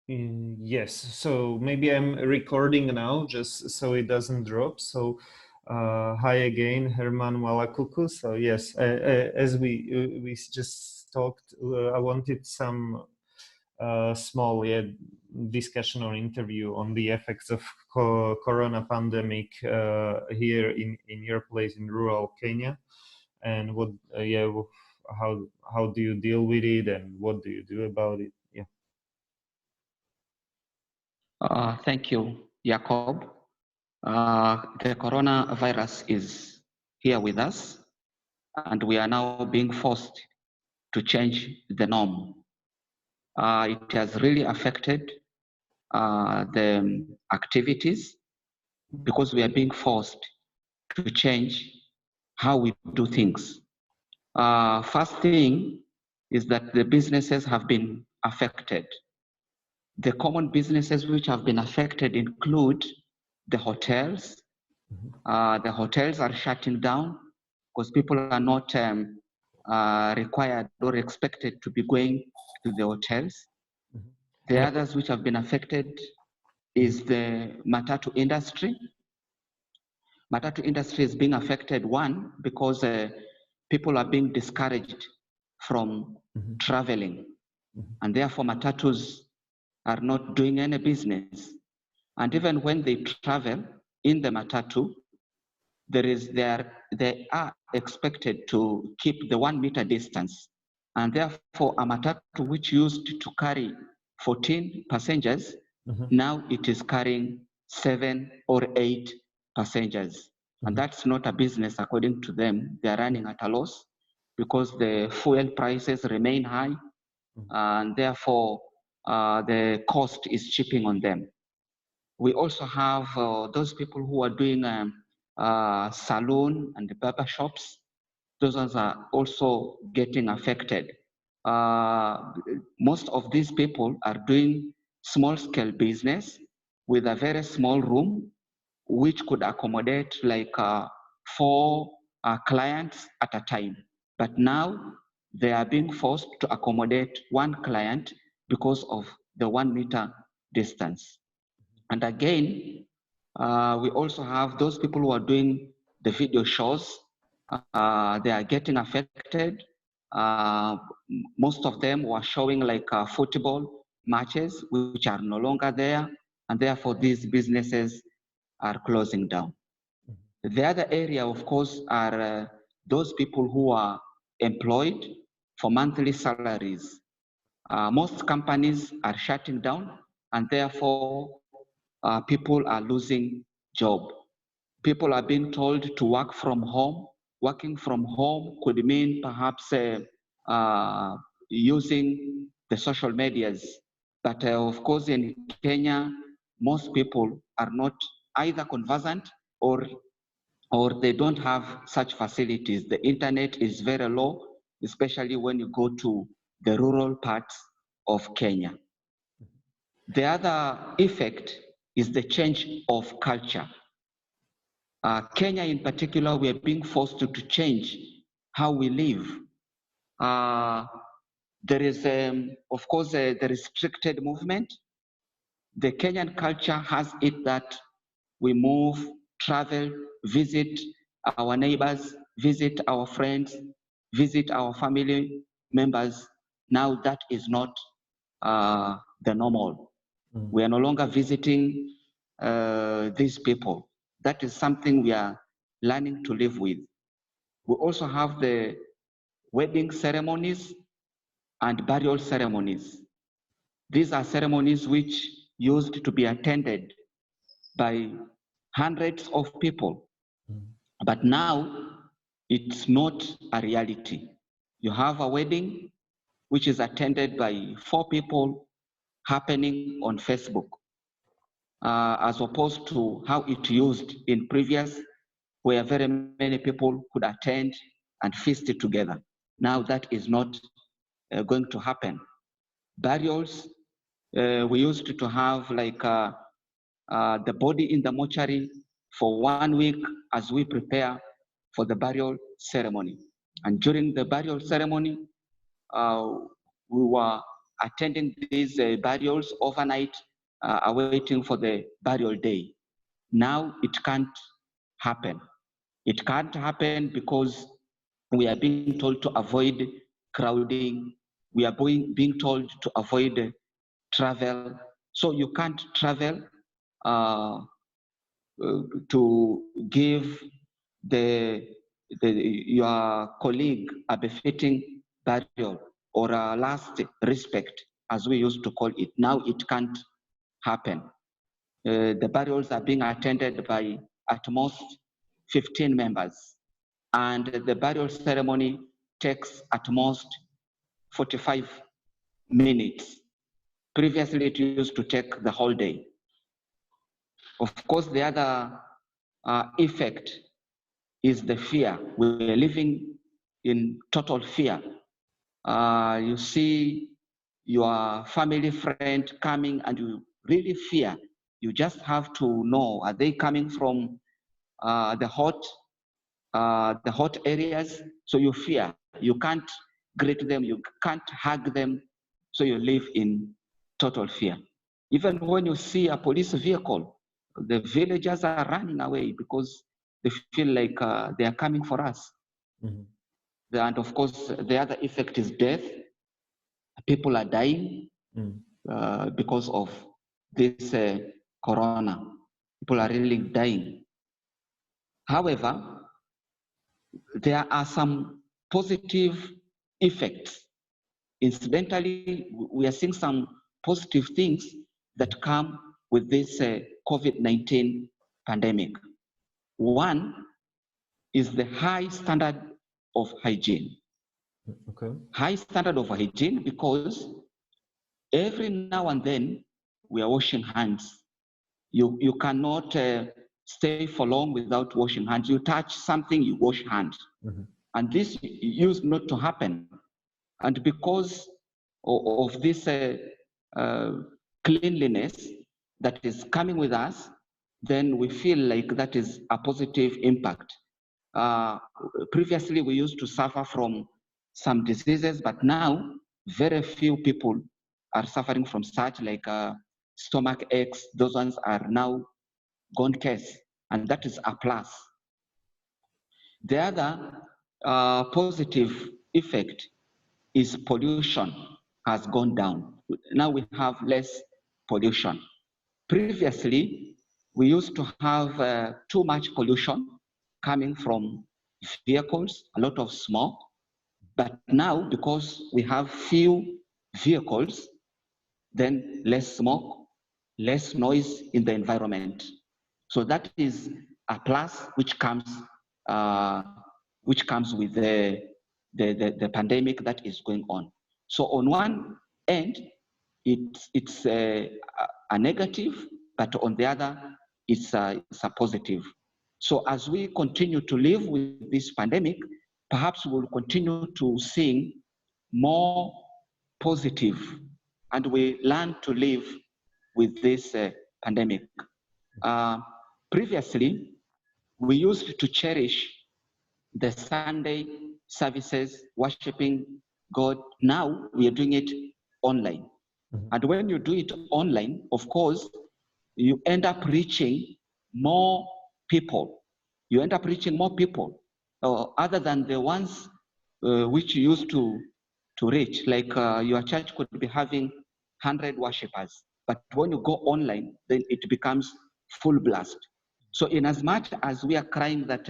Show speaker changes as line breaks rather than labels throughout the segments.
Yes, so maybe I'm recording now just so it doesn't drop. So hi again, Herman Mwalakuku. So yes, as we just talked, I wanted some small discussion or interview on the effects of corona pandemic here in your place in rural Kenya, and what how do you deal with it and what do you do about it? Yeah.
Thank you, Jacob. The coronavirus is here with us, and we are now being forced to change the norm. It has really affected the activities because we are being forced to change how we do things. First thing is that the businesses have been affected. The common businesses which have been affected include the hotels. The hotels are shutting down because people are not required or expected to be going to the hotels. The others which have been affected is the matatu industry. Matatu industry is being affected, one, because people are being discouraged from traveling, and therefore matatus are not doing any business. And even when they travel in the matatu, they are expected to keep the 1 meter distance. And therefore a matatu which used to carry 14 passengers, now it is carrying 7 or 8 passengers. And that's not a business according to them. They are running at a loss because the fuel prices remain high, and therefore the cost is chipping on them. We also have those people who are doing saloon and barber shops. Those ones are also getting affected. Most of these people are doing small scale business with a very small room, which could accommodate like 4 clients at a time. But now they are being forced to accommodate 1 client because of the 1 meter distance. And again, we also have those people who are doing the video shows. They are getting affected. Most of them were showing like football matches, which are no longer there, and therefore these businesses are closing down. The other area, of course, are those people who are employed for monthly salaries. Most companies are shutting down, and therefore people are losing job. People are being told to work from home. Working from home could mean perhaps using the social medias. But of course, in Kenya, most people are not either conversant or they don't have such facilities. The internet is very low, especially when you go to the rural parts of Kenya. The other effect is the change of culture. Kenya in particular, we are being forced to change how we live. There is, of course, the restricted movement. The Kenyan culture has it that we move, travel, visit our neighbors, visit our friends, visit our family members. Now that is not the normal. We are no longer visiting these people. That is something we are learning to live with. We also have the wedding ceremonies and burial ceremonies. These are ceremonies which used to be attended by hundreds of people, but now it's not a reality. You have a wedding which is attended by 4 people happening on Facebook, as opposed to how it used in previous, where very many people could attend and feast together. Now that is not going to happen. Burials, we used to have like the body in the mortuary for 1 week as we prepare for the burial ceremony. And during the burial ceremony, we were attending these burials overnight, awaiting for the burial day. Now it can't happen. It can't happen because we are being told to avoid crowding. We are being told to avoid travel. So you can't travel uh, to give your colleague a befitting burial or a last respect, as we used to call it. Now it can't happen. The burials are being attended by at most 15 members, and the burial ceremony takes at most 45 minutes. Previously, it used to take the whole day. Of course, the other effect is the fear. We're living in total fear. You see your family friend coming and you really fear. You just have to know, are they coming from the hot areas? So you fear. You can't greet them, you can't hug them, so you live in total fear. Even when you see a police vehicle, the villagers are running away because they feel like they are coming for us. Mm-hmm. And of course, the other effect is death. People are dying because of this corona. People are really dying. However, there are some positive effects. Incidentally, we are seeing some positive things that come with this COVID-19 pandemic. One is the high standard of hygiene. Okay. High standard of hygiene because every now and then we are washing hands. You cannot stay for long without washing hands. You touch something, you wash hands. Mm-hmm. And this used not to happen. And because of this cleanliness that is coming with us, then we feel like that is a positive impact. Previously, we used to suffer from some diseases, but now very few people are suffering from such, like stomach aches. Those ones are now gone case, and that is a plus. The other positive effect is pollution has gone down. Now we have less pollution. Previously, we used to have too much pollution coming from vehicles, a lot of smoke. But now, because we have few vehicles, then less smoke, less noise in the environment. So that is a plus which comes with the pandemic that is going on. So on one end, it's a negative, but on the other, it's a positive. So as we continue to live with this pandemic, perhaps we'll continue to see more positive, and we learn to live with this pandemic. Previously, we used to cherish the Sunday services, worshiping God. Now we are doing it online. Mm-hmm. And when you do it online, of course, you end up reaching more people. You end up reaching more people other than the ones which you used to reach. Like your church could be having 100 worshippers, but when you go online, then it becomes full blast. So in as much as we are crying that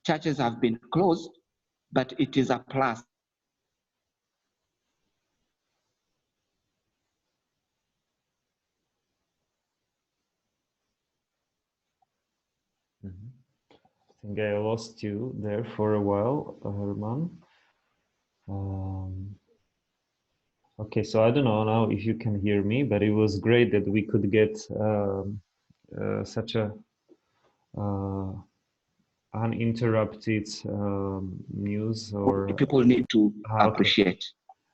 churches have been closed, but it is a plus.
Mm-hmm. I think I lost you there for a while, Herman. Okay, so I don't know now if you can hear me, but it was great that we could get such a uninterrupted news. Or
people need to appreciate.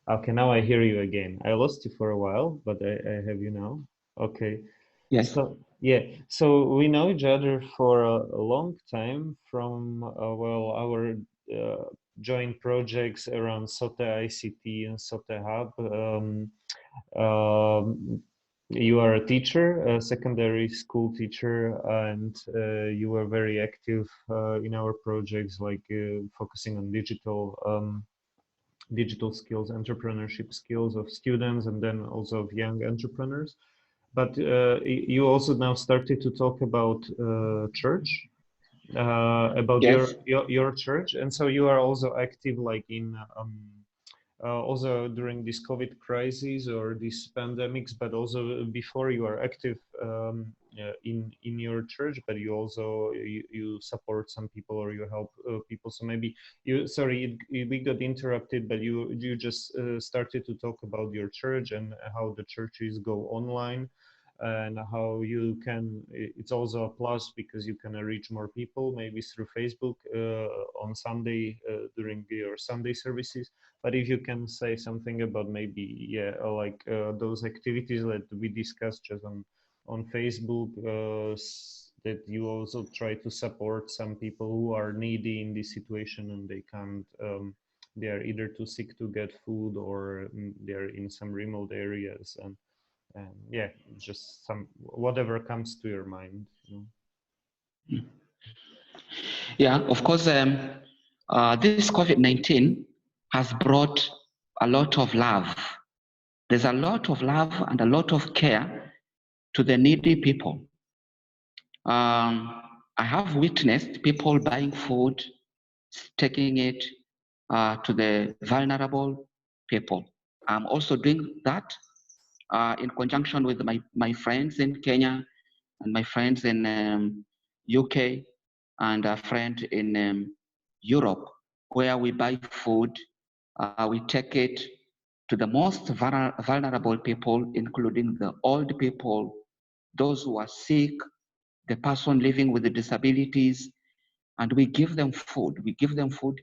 Okay, now I hear you again. I lost you for a while, but I have you now. Okay.
Yes.
So yeah, so we know each other for a long time from well, our join projects around SOTE ICT and SOTE Hub. Um, you are a teacher, a secondary school teacher, and you were very active in our projects, like focusing on digital skills, entrepreneurship skills of students, and then also of young entrepreneurs. But you also now started to talk about church, about
Yes.
your church, and so you are also active, like in also during this COVID crisis or these pandemics, but also before you are active in your church, but you also you support some people or you help people. So maybe you, sorry, we got interrupted, but you just started to talk about your church and how the churches go online, and how you can, it's also a plus because you can reach more people maybe through Facebook on Sunday during your Sunday services. But if you can say something about maybe, yeah, like those activities that we discussed just on Facebook, that you also try to support some people who are needy in this situation and they can't, they are either too sick to get food or they're in some remote areas, and yeah, just some whatever comes to your mind. You know?
Yeah, of course, this COVID-19 has brought a lot of love. There's a lot of love and a lot of care to the needy people. I have witnessed people buying food, taking it to the vulnerable people. I'm also doing that in conjunction with my friends in Kenya and my friends in UK and a friend in Europe, where we buy food, we take it to the most vulnerable people, including the old people, those who are sick, the person living with the disabilities, and we give them food. We give them food.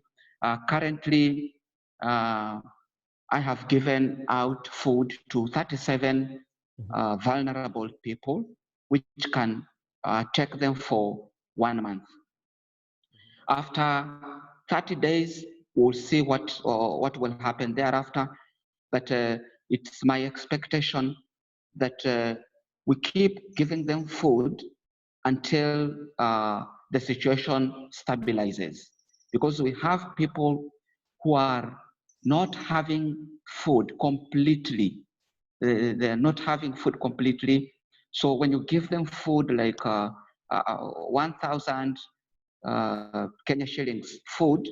Currently, I have given out food to 37 vulnerable people, which can take them for 1 month. After 30 days, we'll see what will happen thereafter. But it's my expectation that we keep giving them food until the situation stabilizes. Because we have people who are not having food completely. They're not having food completely. So when you give them food like 1,000 Kenya shillings food,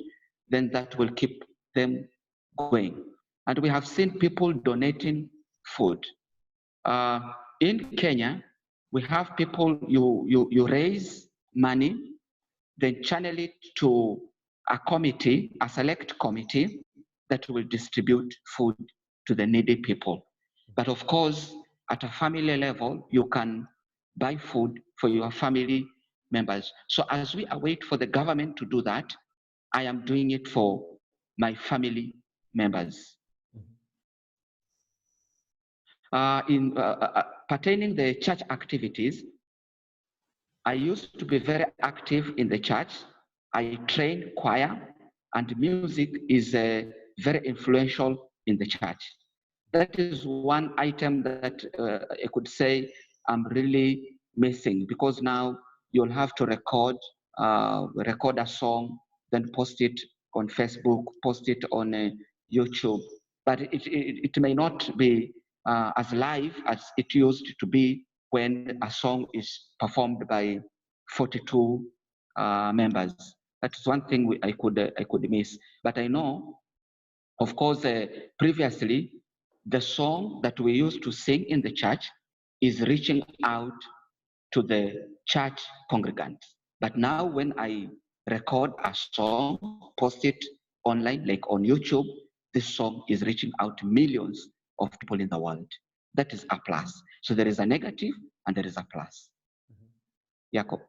then that will keep them going. And we have seen people donating food. In Kenya, we have people, you raise money, then channel it to a committee, a select committee that will distribute food to the needy people. But of course, at a family level, you can buy food for your family members. So as we await for the government to do that, I am doing it for my family members. In pertaining the church activities, I used to be very active in the church. I train choir, and music is very influential in the church. That is one item that I could say I'm really missing, because now you'll have to record a song, then post it on Facebook, post it on YouTube. But it may not be as live as it used to be when a song is performed by 42 members. That's one thing I could miss. But I know, of course, previously, the song that we used to sing in the church is reaching out to the church congregants. But now when I record a song, post it online, like on YouTube, this song is reaching out to millions of people in the world. That is a plus. So there is a negative and there is a plus. Jakob.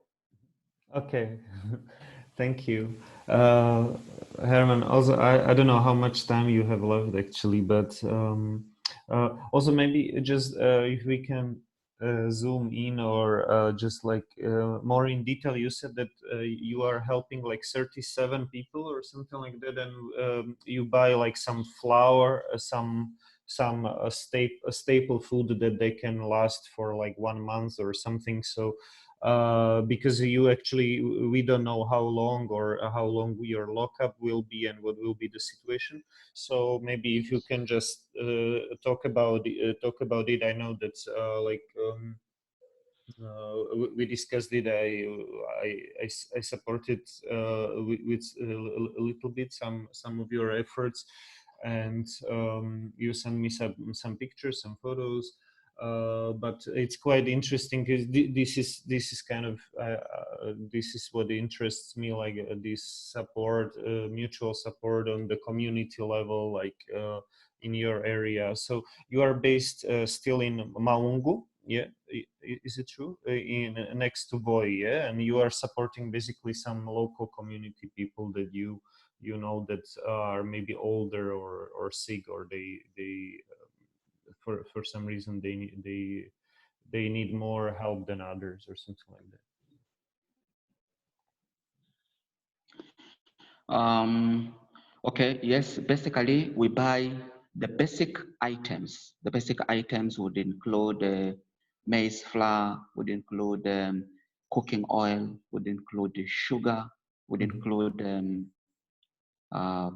Okay, thank you. Herman, also, I don't know how much time you have left actually, but also maybe just if we can zoom in or just like more in detail, you said that you are helping like 37 people or something like that, and you buy like some flour, some staple food that they can last for like 1 month or something. So because you actually, we don't know how long or how long your lockup will be and what will be the situation. So maybe if you can just talk about it. I know that's we discussed it. I supported with a little bit some of your efforts, and you sent me some pictures, some photos. But it's quite interesting because this is kind of this is what interests me, like this support, mutual support on the community level, like in your area. So you are based still in Maungu, yeah? Is it true? In next to Voi, yeah? And you are supporting basically some local community people that you know that are maybe older or sick, or they for some reason they need more help than others or something like that.
Okay, yes, basically we buy the basic items. The basic items would include maize flour, would include cooking oil, would include sugar, would include uh,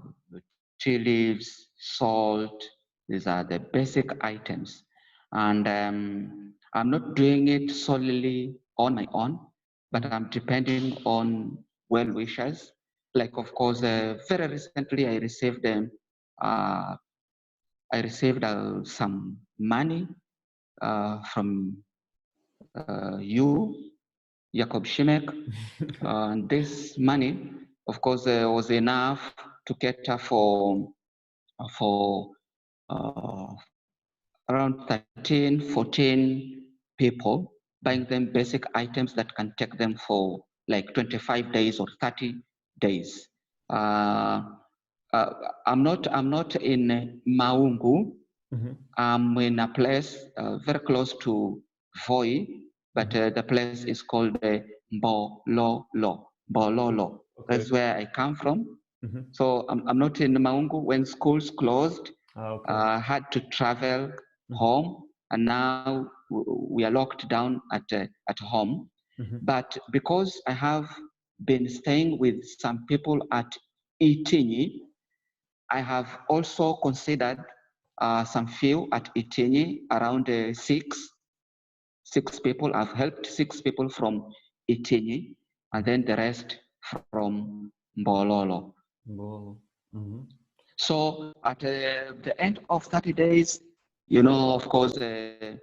tea leaves, salt. These are the basic items. And I'm not doing it solely on my own, but I'm depending on well-wishers. Like, of course, very recently uh, I received some money from you, Jakob Shimek. And this money, of course, was enough to cater for around 13, 14 people, buying them basic items that can take them for like 25 days or 30 days. Uh, I'm not in Maungu. I'm in a place very close to Voi, but the place is called Bololo. Bololo.
Okay.
That's where I come from. So I'm not in Maungu. When schools closed, I had to travel home, and now we are locked down at home. But because I have been staying with some people at Itinyi, I have also considered some few at Itinyi, around six people. I've helped 6 people from Itinyi, and then the rest from Mbololo. So at the end of 30 days, you know, of course, the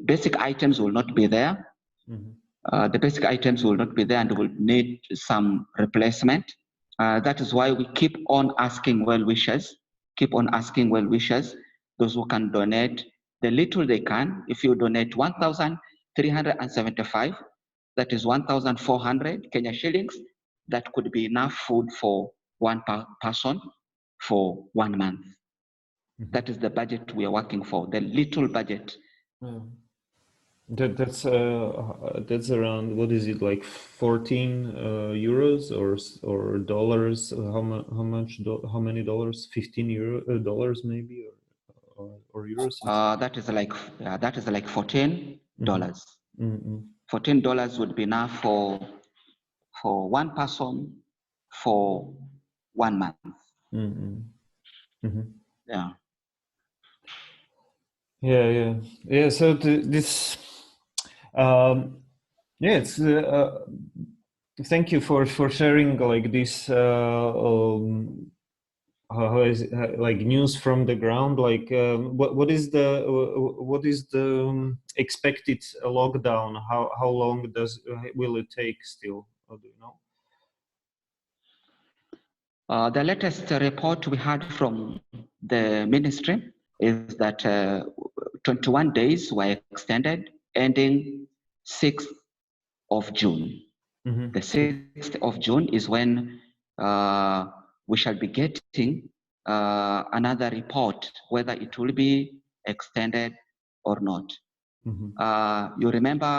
basic items will not be there. The basic items will not be there and will need some replacement. That is why we keep on asking well-wishers, those who can donate the little they can. If you donate 1,375, that is 1,400 Kenya shillings, that could be enough food for one person for 1 month. That is the budget we are working for, the little budget.
That's around, what is it, like 14 euros or dollars? How many dollars? 15 dollars maybe, or euros?
That is like $14. $14 would be enough for one person for 1 month. Yeah.
Yeah. So this, yeah, it's. Thank you for sharing like this. How is it, like news from the ground? Like, what is the expected lockdown? How long will it take still? Do you know?
The latest report we had from the ministry is that 21 days were extended, ending 6th of June. The 6th of June is when we shall be getting another report, whether it will be extended or not. You remember,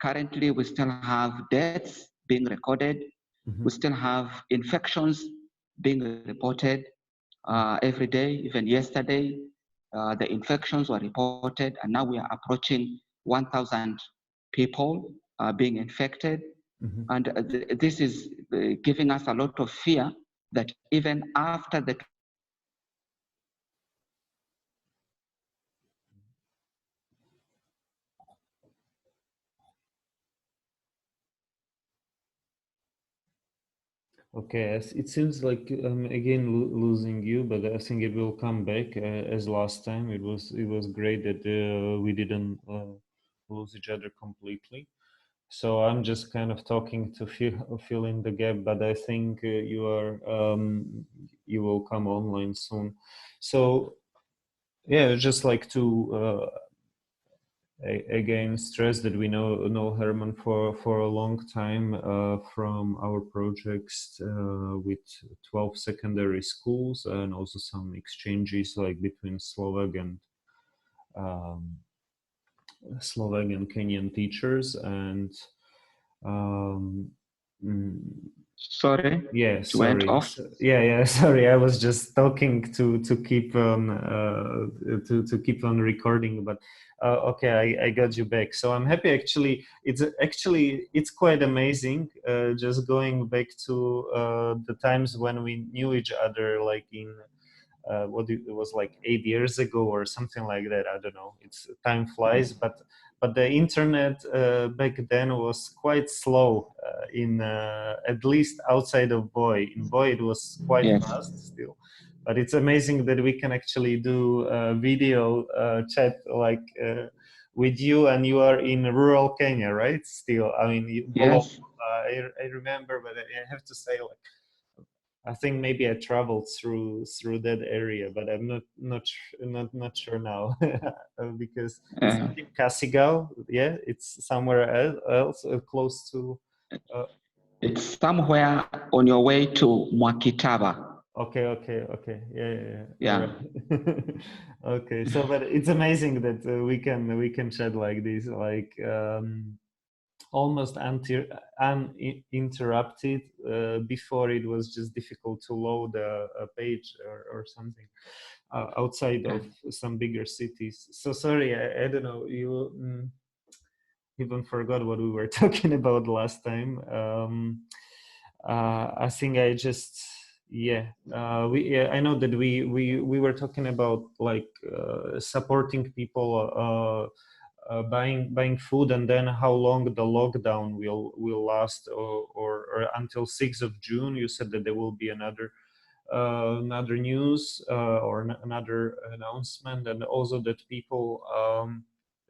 currently we still have deaths being recorded. We still have infections being reported every day. Even yesterday, the infections were reported, and now we are approaching 1,000 people being infected. And this is giving us a lot of fear that even after the
Okay, it seems like I'm again losing you, but I think it will come back as last time. It was great that we didn't lose each other completely. So I'm just kind of talking to fill in the gap, but I think you will come online soon. So yeah, just like to again stress that we know Herman for a long time from our projects with 12 secondary schools and also some exchanges like between um, Slovak and Kenyan teachers and um, mm,
sorry,
yeah,
it went
sorry.
off.
Yeah, sorry. I was just talking to keep on to keep on recording, but okay, I got you back. So I'm happy. It's quite amazing. Just going back to the times when we knew each other, like in it was like 8 years ago or something like that. I don't know. It's time flies, but the internet back then was quite slow in at least outside of Boy. In Boy, it was quite
Yes.
fast still. But it's amazing that we can actually do video chat like with you, and you are in rural Kenya, right? Still, I mean,
Yes.
I remember, but I have to say, like, I think maybe I traveled through that area, but I'm not sure now because it's
Uh,
not in Kasigao. Yeah, it's somewhere else close to. Uh,
it's somewhere on your way to Mwakitaba.
okay. Yeah. All
Yeah.
right. Okay, so but it's amazing that we can chat like this, like almost uninterrupted. Before it was just difficult to load a page or something outside of some bigger cities. So sorry, I don't know. You even forgot what we were talking about last time. I think I just I know that we were talking about like supporting people buying food, and then how long the lockdown will last, or until 6th of June. You said that there will be another news or another announcement, and also that people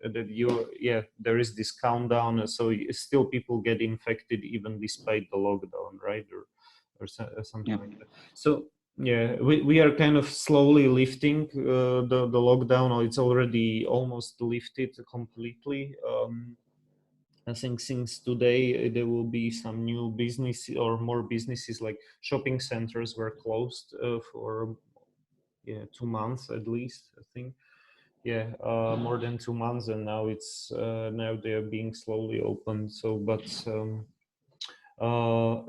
that there is this countdown, so still people get infected even despite the lockdown, right? Or something
Yeah.
like that. So yeah, we are kind of slowly lifting the lockdown, or it's already almost lifted completely. I think since today there will be some new business or more businesses, like shopping centers were closed for 2 months at least, I think. Yeah, more than 2 months, and now now they're being slowly opened. So, but uh,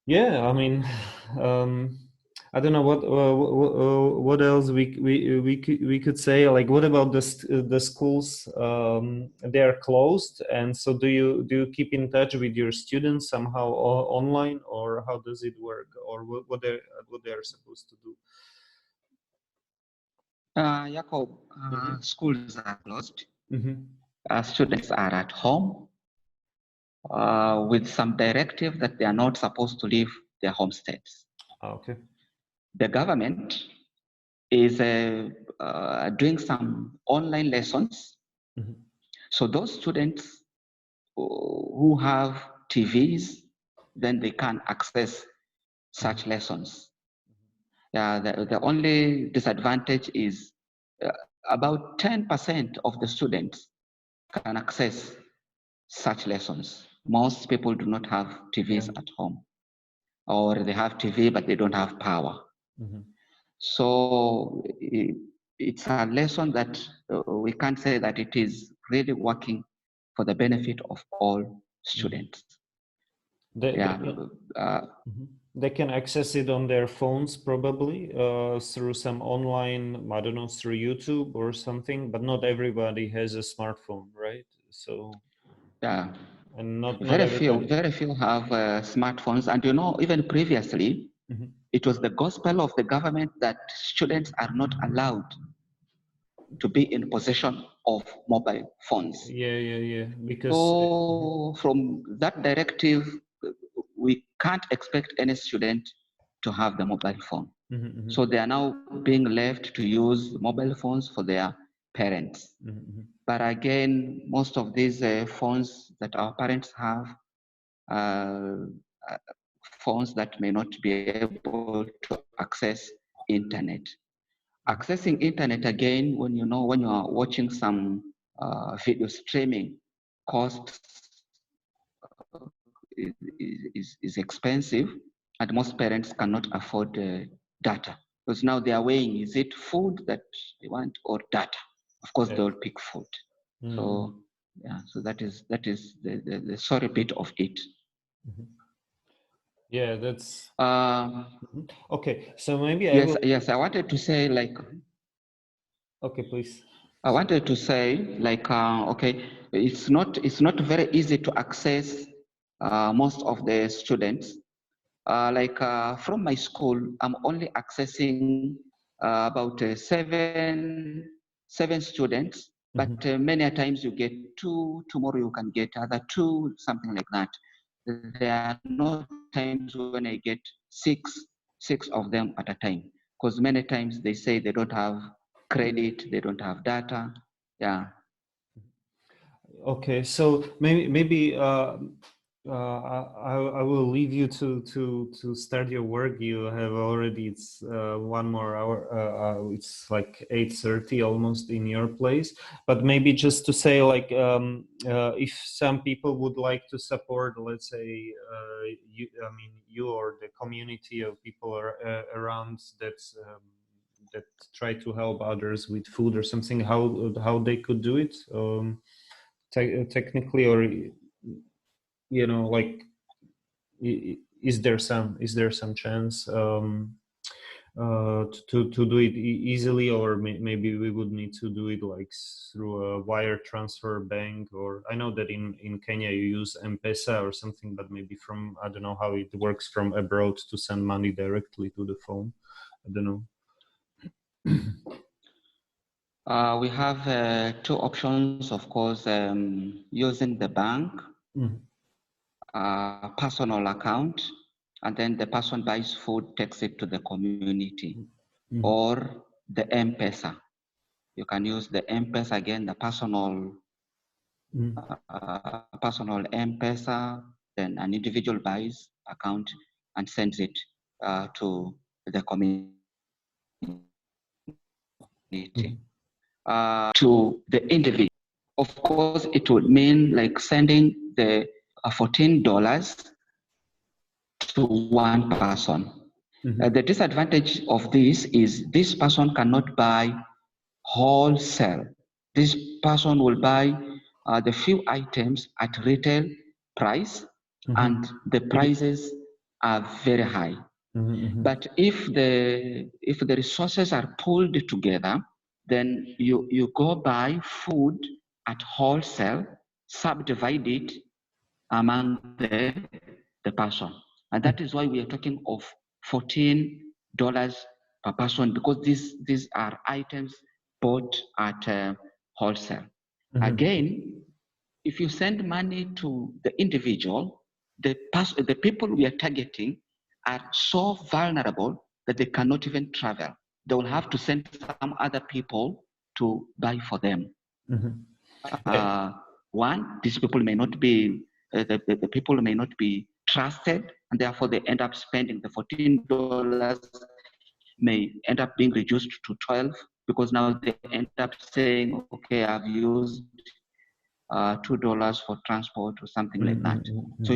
yeah, I mean, um, I don't know what else we could say. Like, what about the schools? They are closed, and so do you keep in touch with your students somehow online, or how does it work, or what they are supposed to do?
Jacob,
Mm-hmm.
schools are closed.
Mm-hmm.
Students are at home with some directive that they are not supposed to leave their home states.
Okay.
The government is doing some online lessons.
Mm-hmm.
So those students who have TVs, then they can access such lessons. The only disadvantage is about 10% of the students can access such lessons. Most people do not have
Yeah.
TVs at home, or they have TV but they don't have power.
Mm-hmm.
So it's a lesson that we can't say that it is really working for the benefit of all students.
They they can access it on their phones probably through some online, I don't know, through YouTube or something, but not everybody has a smartphone, right? So
yeah,
and not
very
everybody.
few have smartphones. And you know, even previously, it was the gospel of the government that students are not allowed to be in possession of mobile phones.
Yeah. Because
So from that directive, we can't expect any student to have the mobile phone. So they are now being left to use mobile phones for their parents. But again, most of these phones that our parents have, uh, phones that may not be able to access internet. Accessing internet again, when you are watching some video streaming, costs is expensive, and most parents cannot afford data, because now they are weighing, is it food that they want or data? Of course, they will pick food. So yeah, so that is the sorry bit of it.
Yeah, that's okay. So maybe
yes, I wanted to say, like,
okay, please.
I wanted to say, like, okay, it's not very easy to access most of the students. From my school, I'm only accessing about seven students, but many a times you get two, tomorrow you can get other two, something like that. There are no times when I get six of them at a time, because many times they say they don't have credit, they don't have data. Yeah.
Okay, so maybe I will leave you to start your work. You have already, it's 1 more hour. It's like 8:30 almost in your place. But maybe just to say, like, if some people would like to support, let's say, you or the community of people around that that try to help others with food or something, how they could do it. Technically, or like, is there some chance to do it easily, or maybe we would need to do it like through a wire transfer bank? Or I know that in Kenya you use M-Pesa or something, but maybe from, I don't know how it works from abroad to send money directly to the phone. I don't know.
We have two options, of course, using the bank, personal account, and then the person buys food, takes it to the community, or the M-Pesa. You can use the M-Pesa again, the personal M-Pesa, then an individual buys account and sends it to the community. To the individual. Of course, it would mean like sending the $14 to one person. The disadvantage of this person cannot buy wholesale. This person will buy the few items at retail price, and the prices are very high. But if the resources are pulled together, then you go buy food at wholesale, subdivide it among the person. And that is why we are talking of $14 per person, because these are items bought at wholesale. Again, if you send money to the individual, the people we are targeting are so vulnerable that they cannot even travel. They will have to send some other people to buy for them. One, these people may not be, the people may not be trusted, and therefore they end up spending the $14 may end up being reduced to 12, because now they end up saying, okay, I've used $2 for transport or something like that. So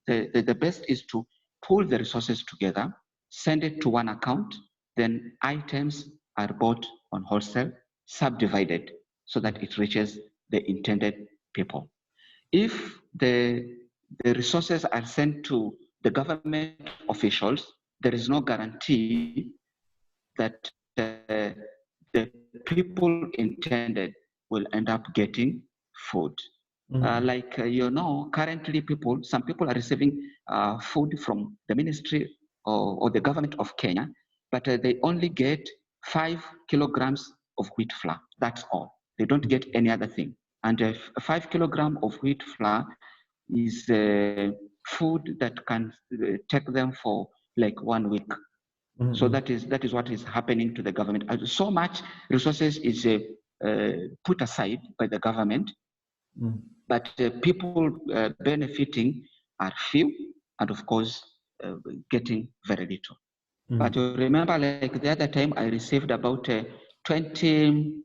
the best is to pull the resources together, send it to one account, then items are bought on wholesale, subdivided so that it reaches the intended people. If the resources are sent to the government officials, there is no guarantee that the people intended will end up getting food. Currently some people are receiving food from the ministry or the government of Kenya, but they only get 5 kilograms of wheat flour. That's all. They don't get any other thing. And 5 kilograms of wheat flour is food that can take them for like 1 week. So that is what is happening to the government. So much resources is put aside by the government, but people benefiting are few, and of course getting very little. But remember, like the other time, I received about $20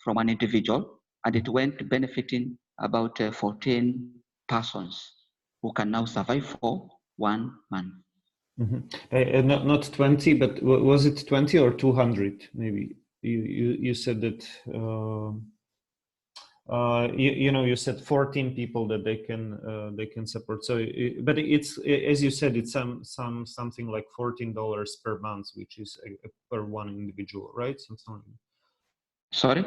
from an individual, and it went benefiting about 14 persons who can now survive for 1 month.
Not 20, but was it 20 or 200? Maybe you said that. You said 14 people that they can support. So, but it's, as you said, it's something like $14 per month, which is per one individual, right? Something.
Sorry.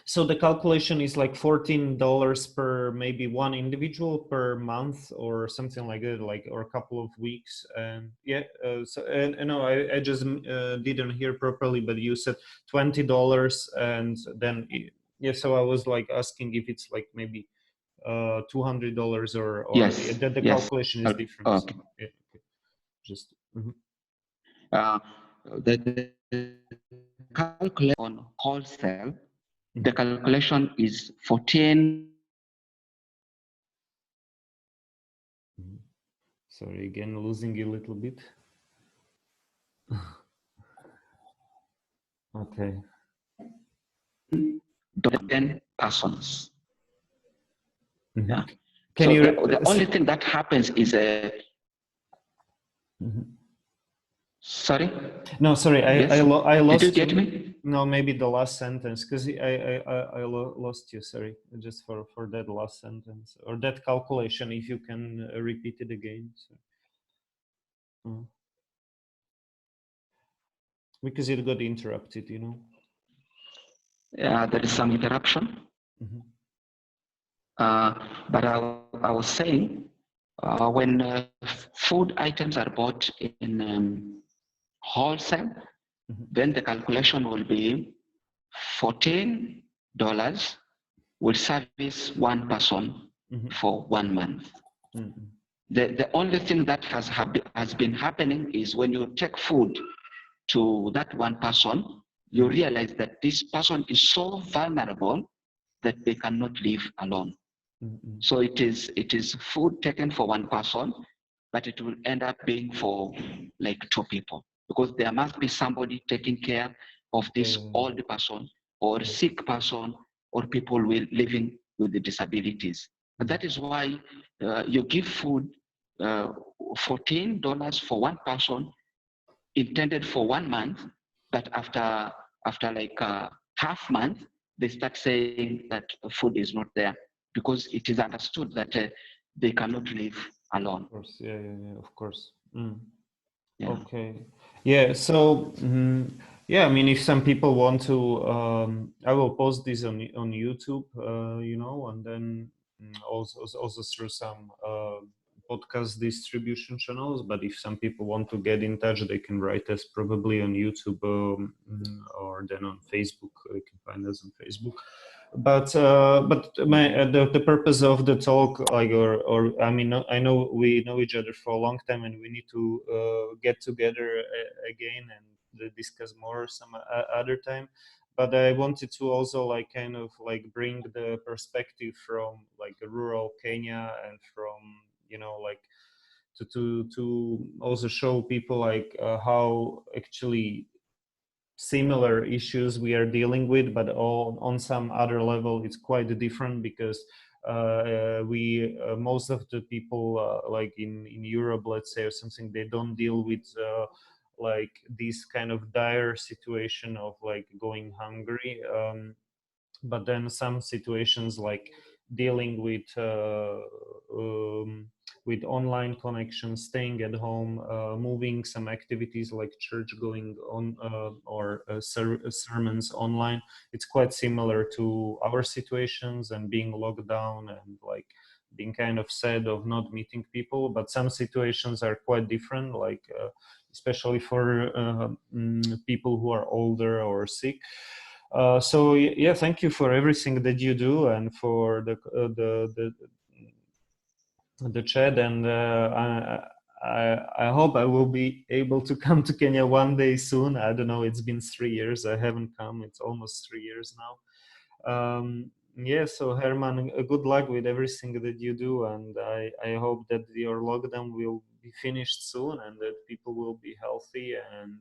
So the calculation is like $14 per maybe one individual per month or something like that, like, or a couple of weeks. And yeah, no, I just didn't hear properly, but you said $20, and then yeah. So I was like asking if it's like maybe $200 or
yes,
the calculation is different.
Okay.
So, yeah, okay. Just.
The calculation on wholesale, the calculation is 14.
Sorry, again, losing you a little bit. Okay.
10 persons. Yeah.
Can
so
you?
The only thing that happens is a. Sorry.
No, sorry.
Yes?
I lost.
Did you get me?
No, maybe the last sentence, because I lost you. Sorry, just for that last sentence or that calculation. If you can repeat it again. So. Because it got interrupted, you know.
Yeah, there is some interruption. But I was saying, when food items are bought in wholesale, then the calculation will be $14 will service one person for 1 month. The only thing that has been happening is when you take food to that one person, you realize that this person is so vulnerable that they cannot live alone. So it is food taken for one person, but it will end up being for like 2 people, because there must be somebody taking care of this old person or sick person or people living with the disabilities. And that is why you give food $14 for one person intended for 1 month, but after like half month, they start saying that food is not there, because it is understood that they cannot live alone.
Of course, yeah, of course.
Yeah.
Okay, yeah. So, yeah, I mean, if some people want to, I will post this on YouTube, and then also through some podcast distribution channels. But if some people want to get in touch, they can write us probably on YouTube or then on Facebook. They can find us on Facebook. But the purpose of the talk, like, or I mean, I know we know each other for a long time, and we need to get together again and discuss more some other time. But I wanted to also like kind of like bring the perspective from like rural Kenya and from like to also show people like how actually similar issues we are dealing with, but on some other level it's quite different, because we most of the people like in Europe, let's say, or something, they don't deal with like this kind of dire situation of like going hungry, but then some situations like dealing with online connections, staying at home, moving some activities like church going on, or sermons online. It's quite similar to our situations and being locked down and like being kind of sad of not meeting people. But some situations are quite different, like especially for people who are older or sick. So yeah, thank you for everything that you do and for the chat. And I hope I will be able to come to Kenya one day soon. I don't know. It's been 3 years. I haven't come. It's almost 3 years now. Yeah, so Herman, good luck with everything that you do, and I hope that your lockdown will be finished soon and that people will be healthy, and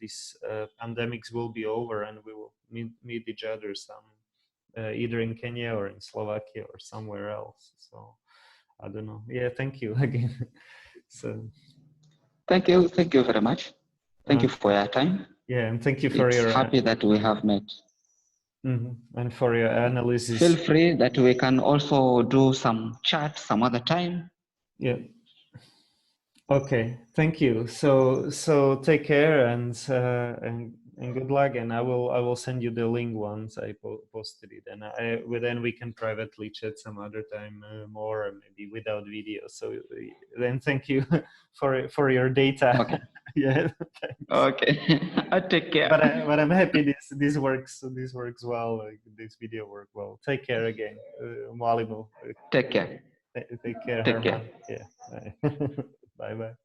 this pandemics will be over, and we will meet each other some either in Kenya or in Slovakia or somewhere else. So I don't know. Yeah, thank you again. So
Thank you very much. Thank you for your time.
yeah, and thank you for
It's
your
happy that we have met.
and for your analysis.
Feel free that we can also do some chat some other time.
Yeah. Okay, thank you. So take care and good luck. And I will send you the link once I posted it, and then we can privately chat some other time more, maybe without video. So then thank you for your data.
Okay.
Yeah. Thanks.
Okay. Take care.
But I'm happy this works. This works well. Like, this video worked well. Take care again, Mwalimu.
Take care.
Take care,
Take
Herman.
care.
Yeah. Bye bye.